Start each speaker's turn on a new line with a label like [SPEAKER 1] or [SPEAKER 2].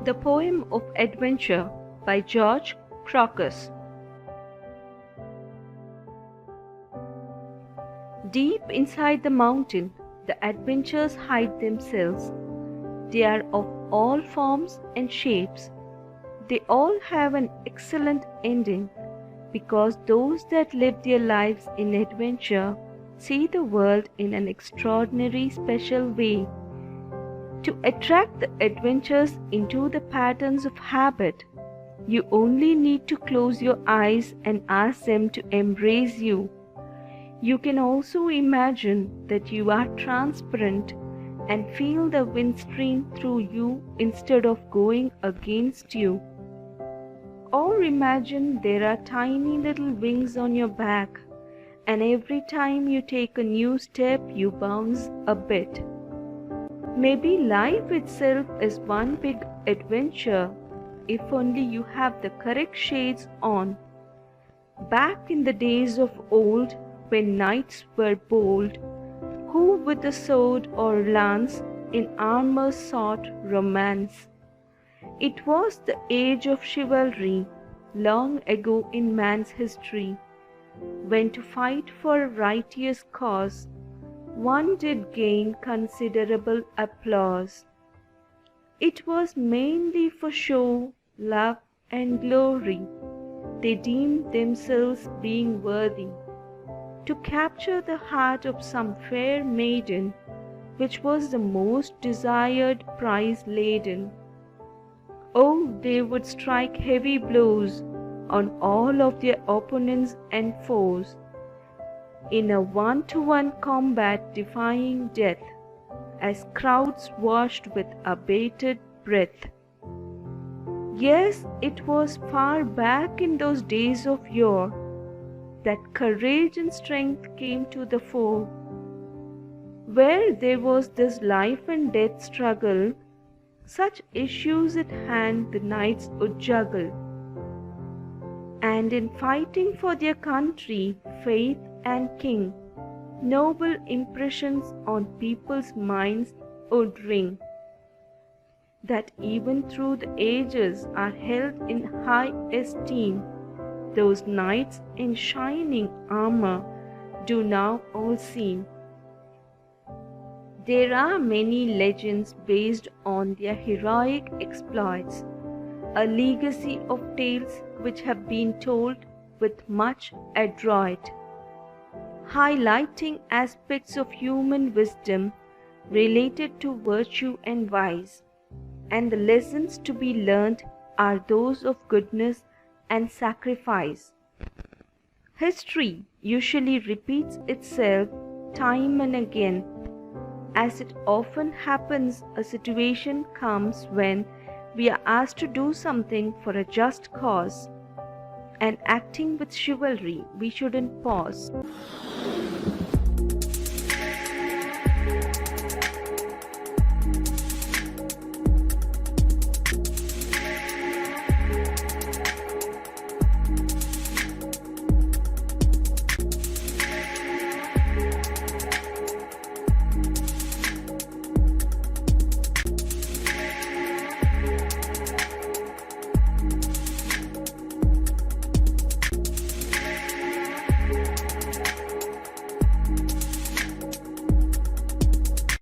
[SPEAKER 1] The Poem of Adventure by George Crocus. Deep inside the mountain, the adventures hide themselves. They are of all forms and shapes. They all have an excellent ending, because those that live their lives in adventure see the world in an extraordinary special way. To attract the adventures into the patterns of habit, you only need to close your eyes and ask them to embrace you. You can also imagine that you are transparent and feel the wind stream through you instead of going against you. Or imagine there are tiny little wings on your back, and every time you take a new step you bounce a bit. Maybe life itself is one big adventure, if only you have the correct shades on. Back in the days of old, when knights were bold, who with the sword or lance in armor sought romance. It was the age of chivalry, long ago in man's history, when to fight for a righteous cause, one did gain considerable applause. It was mainly for show, love, and glory. They deemed themselves being worthy to capture the heart of some fair maiden, which was the most desired prize laden. Oh, they would strike heavy blows on all of their opponents and foes, in a one-to-one combat defying death, as crowds watched with abated breath. Yes, it was far back in those days of yore that courage and strength came to the fore. Where there was this life and death struggle, such issues at hand the knights would juggle. And in fighting for their country, faith, and king, noble impressions on people's minds would ring, that even through the ages are held in high esteem. Those knights in shining armor do now all seem. There are many legends based on their heroic exploits, a legacy of tales which have been told with much adroit, highlighting aspects of human wisdom related to virtue and vice, and the lessons to be learned are those of goodness and sacrifice. History usually repeats itself time and again. As it often happens, a situation comes when we are asked to do something for a just cause, and acting with chivalry, we shouldn't pause.